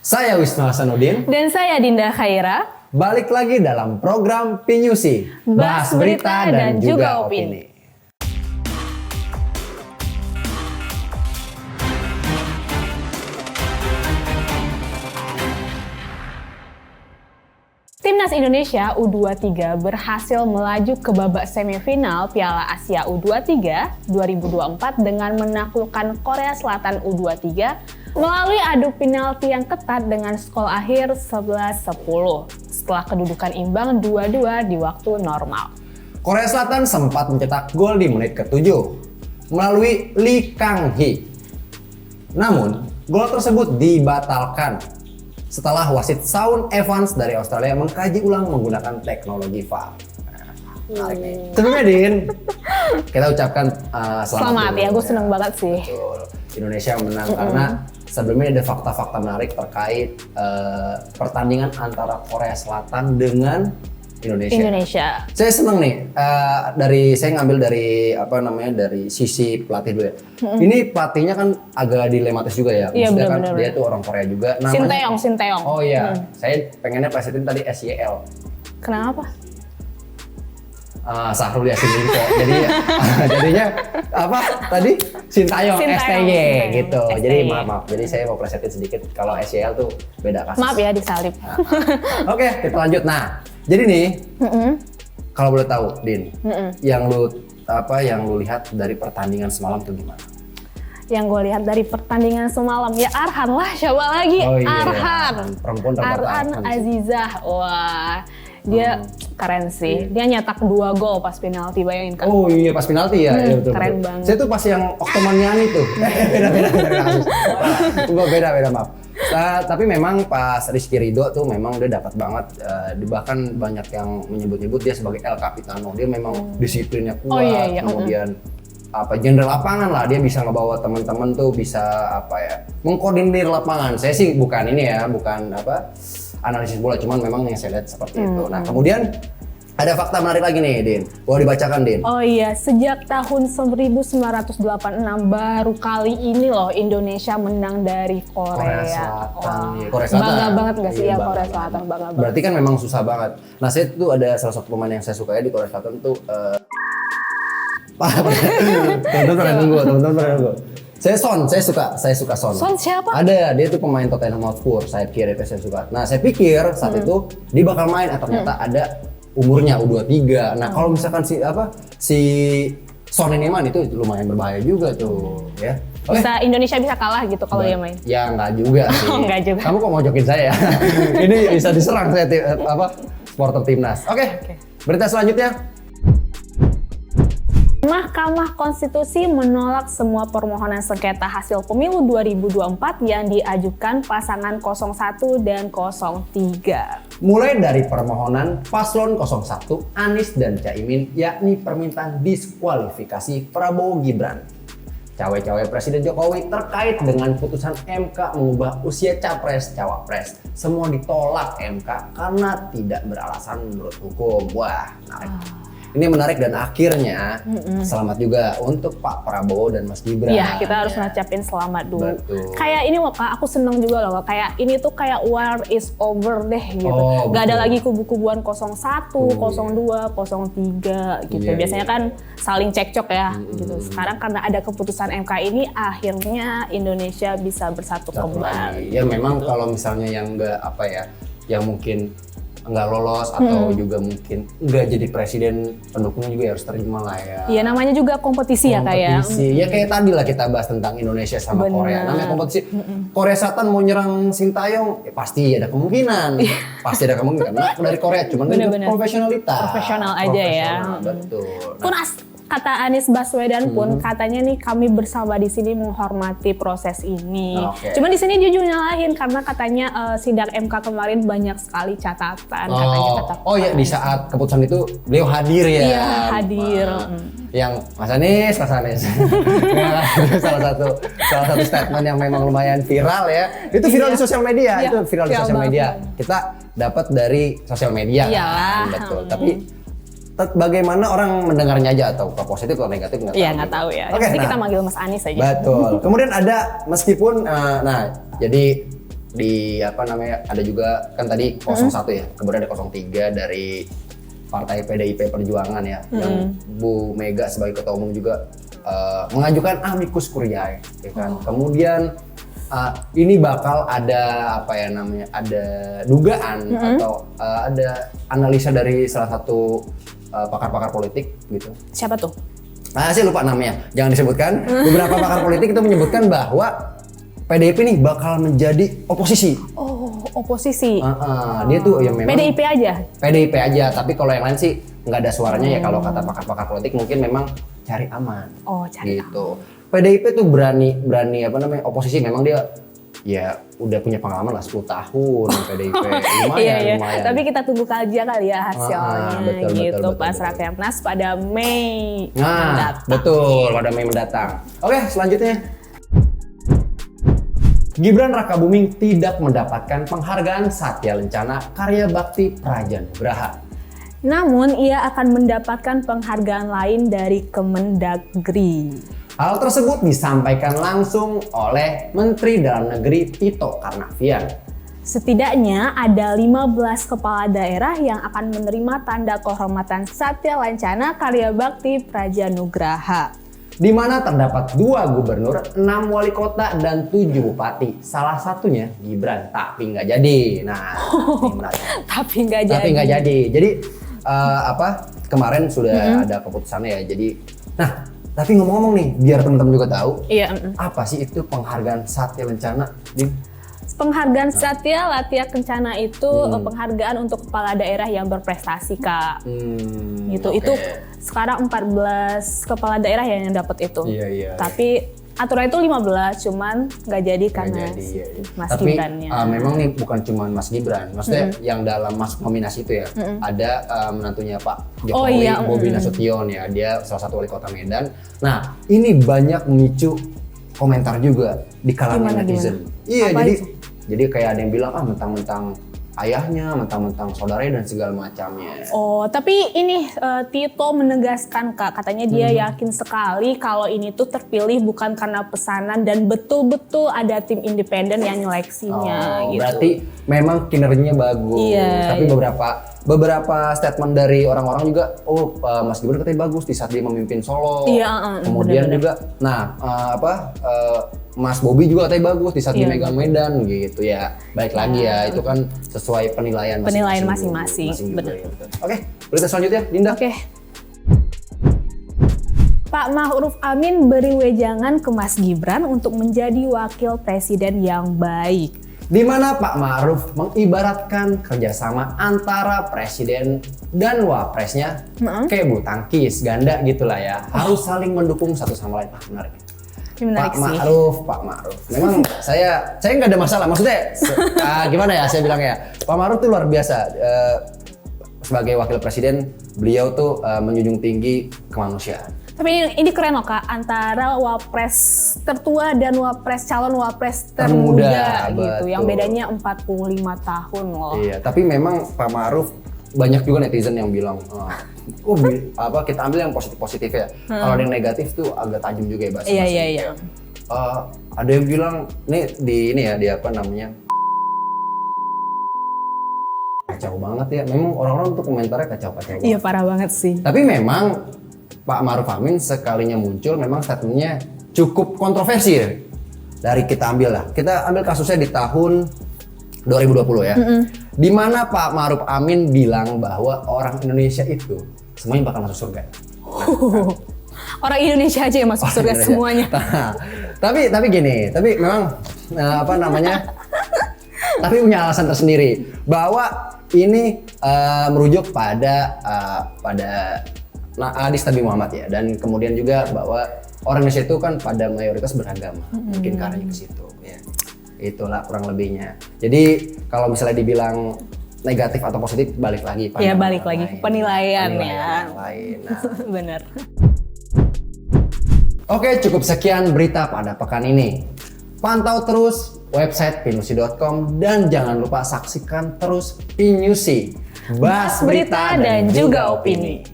Saya Wisnu Hasanuddin. Dan saya Dinda Khaira. Balik lagi dalam program Pinyusi. Bahas berita dan juga opini. Timnas Indonesia U23 berhasil melaju ke babak semifinal Piala Asia U23 2024 dengan menaklukkan Korea Selatan U23 melalui adu penalti yang ketat dengan skor akhir 11-10 setelah kedudukan imbang 2-2 di waktu normal. Korea Selatan sempat mencetak gol di menit ke-7 melalui Lee Kang-hee. Namun, gol tersebut dibatalkan setelah wasit Shaun Evans dari Australia mengkaji ulang menggunakan teknologi VAR. Menarik nih. Sebelumnya Din, kita ucapkan selamat ya, gue seneng banget sih. Betul. Indonesia menang karena sebelumnya ada fakta-fakta menarik terkait pertandingan antara Korea Selatan dengan Indonesia. Saya seneng nih saya ngambil dari dari sisi pelatih dulu ya. Ini pelatihnya kan agak dilematis juga ya. Iya, maksudnya bener. dia tuh orang Korea juga. Namanya Sinteyong. Oh iya, saya pengennya presetin tadi SYL. Kenapa? Sahrul Yassin Limpo. Jadinya apa tadi? Sintayong STY gitu. STY. Jadi maaf. Jadi saya mau presetin sedikit kalau SYL tuh beda kasus. Maaf ya disalib. Oke, kita lanjut. Nah, jadi nih kalau boleh tahu, Din, yang lu lihat dari pertandingan semalam tuh gimana? Yang gue lihat dari pertandingan semalam ya Arhan lah, siapa lagi? Oh, iya. Arhan. Perempuan Arhan Azizah. Wah, dia keren sih. Dia nyetak 2 gol pas penalti, bayangin kan. Oh iya, pas penalti ya. Iya, betul. Keren banget. Saya tuh pas yang Oktomaniani tuh. Beda kasus. Beda maaf. Tapi memang pas Rizky Ridho tuh memang dia dapat banget, bahkan banyak yang menyebut-nyebut dia sebagai El Capitano. Dia memang disiplinnya kuat, kemudian jenderal lapangan lah, dia bisa ngebawa teman-teman tuh bisa mengkoordinir lapangan. Saya sih bukan analisis bola, cuman memang yang saya lihat seperti itu. Nah, kemudian ada fakta menarik lagi nih, Din. Boleh dibacakan, Din? Oh iya, sejak tahun 1986 baru kali ini loh Indonesia menang dari Korea Selatan. Wah, Korea Selatan. Bangga banget gak sih ya bangga Korea Selatan, bangga banget. Berarti kan memang susah banget. Nah, saya tuh ada salah satu pemain yang saya suka ya di Korea Selatan tuh teman-teman tunggu. Saya suka Son. Son siapa? Dia tuh pemain Tottenham Hotspur, sayap kiri itu saya suka. Nah, saya pikir saat itu dia bakal main, ternyata ada umurnya U23. Nah, kalau misalkan si Son ini main itu lumayan berbahaya juga tuh, ya. Indonesia bisa kalah gitu kalau dia main. Ya enggak juga sih. Enggak juga. Kamu kok mau jokin saya? Ini bisa diserang saya supporter timnas. Oke. Berita selanjutnya. Mahkamah Konstitusi menolak semua permohonan sengketa hasil pemilu 2024 yang diajukan pasangan 01 dan 03. Mulai dari permohonan paslon 01 Anies dan Caimin, yakni permintaan diskualifikasi Prabowo Gibran, cawe-cawe Presiden Jokowi terkait dengan putusan MK mengubah usia capres-cawapres. Semua ditolak MK karena tidak beralasan menurut hukum. Wah, menarik. Ini menarik dan akhirnya selamat juga untuk Pak Prabowo dan Mas Gibran. Iya, kita harus ngucapin selamat dulu. Betul. Kayak ini loh Kak, aku seneng juga loh. Kayak ini tuh kayak war is over deh gitu. Gak ada lagi kubu-kubuan 01, 02, 03 gitu. Biasanya kan saling cekcok ya gitu. Sekarang karena ada keputusan MK ini akhirnya Indonesia bisa bersatu kembali. Ya memang kalau misalnya yang yang mungkin nggak lolos atau juga mungkin nggak jadi presiden, pendukungnya juga harus terima lah ya. Iya, namanya juga kompetisi ya kayak. Ya kayak tadi lah kita bahas tentang Indonesia sama Korea. Namanya kompetisi. Korea Selatan mau nyerang Sintayong, pasti ada kemungkinan. Pasti ada kemungkinan. Nah, dari Korea cuman profesionalitas. Profesional aja ya. Betul. Kata Anies Baswedan pun katanya nih kami bersama di sini menghormati proses ini. Cuma di sini dia juga nyalahin karena katanya sidang MK kemarin banyak sekali catatan. Oh ya, di saat keputusan itu beliau hadir ya. Iya, hadir. Yang Mas Anies. salah satu statement yang memang lumayan viral ya. Itu viral di sosial media. Itu viral di sosial media. Kita dapat dari sosial media. Iyalah. Betul. Tapi bagaimana orang mendengarnya aja, atau positif atau negatif nggak tahu. Iya, nggak tahu ya. Jadi kita manggil Mas Anies aja. Betul. Kemudian ada meskipun jadi di apa namanya, ada juga kan tadi 01 ya, kemudian ada 03 dari Partai PDIP Perjuangan ya, yang Bu Mega sebagai ketua umum juga mengajukan amicus curiae, ya kan. Kemudian ini bakal ada apa ya namanya, ada dugaan atau ada analisa dari salah satu pakar-pakar politik gitu. Siapa tuh? Saya lupa namanya, jangan disebutkan. Beberapa pakar politik itu menyebutkan bahwa PDIP nih bakal menjadi oposisi. Oh, oposisi. Dia tuh ya memang PDIP aja? PDIP aja, tapi kalau yang lain sih nggak ada suaranya ya. Kalau kata pakar-pakar politik mungkin memang cari aman. Oh, cari gitu. PDIP tuh berani apa namanya, oposisi. Memang dia ya udah punya pengalaman lah 10 tahun PDIP. Lumayan, lumayan. Tapi kita tunggu aja kali ya hasilnya betul, pas betul. Rakernas pada Mei Nah, mendatang. betul, pada Mei mendatang. Oke, selanjutnya. Gibran Rakabuming tidak mendapatkan penghargaan Satya Lencana Karya Bakti Prajanugraha. Namun ia akan mendapatkan penghargaan lain dari Kemendagri. Hal tersebut disampaikan langsung oleh Menteri Dalam Negeri Tito Karnavian. Setidaknya ada 15 kepala daerah yang akan menerima tanda kehormatan Satya Lencana Karya Bakti Prajanugraha. Di mana terdapat 2 gubernur, 6 wali kota, dan 7 bupati. Salah satunya Gibran, tapi nggak jadi. Nah, ini menarik. Tapi nggak jadi. Jadi kemarin sudah ada keputusannya ya. Jadi, nah, tapi ngomong-ngomong nih, biar teman-teman juga tahu. Iya. Apa sih itu penghargaan Satya Lencana? Penghargaan Satya Latya Kencana itu penghargaan untuk kepala daerah yang berprestasi, Kak. Gitu. Okay. Itu sekarang 14 kepala daerah yang dapat itu. Iya. Tapi aturan itu 15, cuman nggak jadi karena Mas Tapi Gibrannya. memang nih bukan cuma Mas Gibran, maksudnya yang dalam masuk nominasi itu ya, ada menantunya Pak Jokowi, Bobi Nasution ya, dia salah satu wali kota Medan. Nah, ini banyak memicu komentar juga di kalangan netizen. Iya, jadi kayak ada yang bilang mentang-mentang ayahnya, mentang-mentang saudaranya dan segala macamnya. Oh, tapi ini Tito menegaskan, Kak, katanya dia yakin sekali kalau ini tuh terpilih bukan karena pesanan dan betul-betul ada tim independen yang nyeleksinya gitu. Berarti memang kinerjanya bagus. Iya, Tapi beberapa statement dari orang-orang juga, Mas Gibran katanya bagus di saat dia memimpin Solo. Iya, Kemudian bener-bener. juga, Mas Bobi juga katanya bagus di saat dia megang Medan gitu ya. Baik lagi ya, itu kan sesuai penilaian masing-masing. juga, Bener. ya, betul. Oke, berita selanjutnya, Dinda. Oke. Pak Ma'ruf Amin beri wejangan ke Mas Gibran untuk menjadi wakil presiden yang baik. Di mana Pak Ma'ruf mengibaratkan kerjasama antara presiden dan wapresnya kayak bulu tangkis ganda gitulah ya, harus saling mendukung satu sama lain. Menarik. Ini menarik Pak Ma'ruf. Memang saya nggak ada masalah. Maksudnya gimana ya saya bilangnya? Pak Ma'ruf tuh luar biasa. Sebagai wakil presiden, beliau tuh menjunjung tinggi kemanusiaan. Tapi ini keren loh, Kak, antara wapres tertua dan calon wapres termuda gitu, betul. yang bedanya 45 tahun loh. Iya, tapi memang Pak Ma'ruf banyak juga netizen yang bilang, kita ambil yang positif ya. Kalau yang negatif tuh agak tajam juga ya bahasa. Iya. Ada yang bilang, ini apa namanya? Kacau banget ya. Memang orang-orang tuh komentarnya kacau-kacau. Iya, parah banget sih. Tapi memang Pak Ma'ruf Amin sekalinya muncul memang statementnya cukup kontroversi ya. Dari kita ambil kasusnya di tahun 2020 ya. Di mana Pak Ma'ruf Amin bilang bahwa orang Indonesia itu semuanya bakal masuk surga. Orang Indonesia aja yang masuk surga semuanya. Tapi memang tapi punya alasan tersendiri bahwa ini merujuk pada hadis Nabi Muhammad ya, dan kemudian juga bahwa orang Indonesia itu kan pada mayoritas beragama, mungkin karena ke situ ya. Itulah kurang lebihnya. Jadi kalau misalnya dibilang negatif atau positif, balik lagi penilaian yang lain. Nah. Bener. Oke, cukup sekian berita pada pekan ini. Pantau terus website pinusi.com dan jangan lupa saksikan terus Pinusi, bahas berita dan juga opini.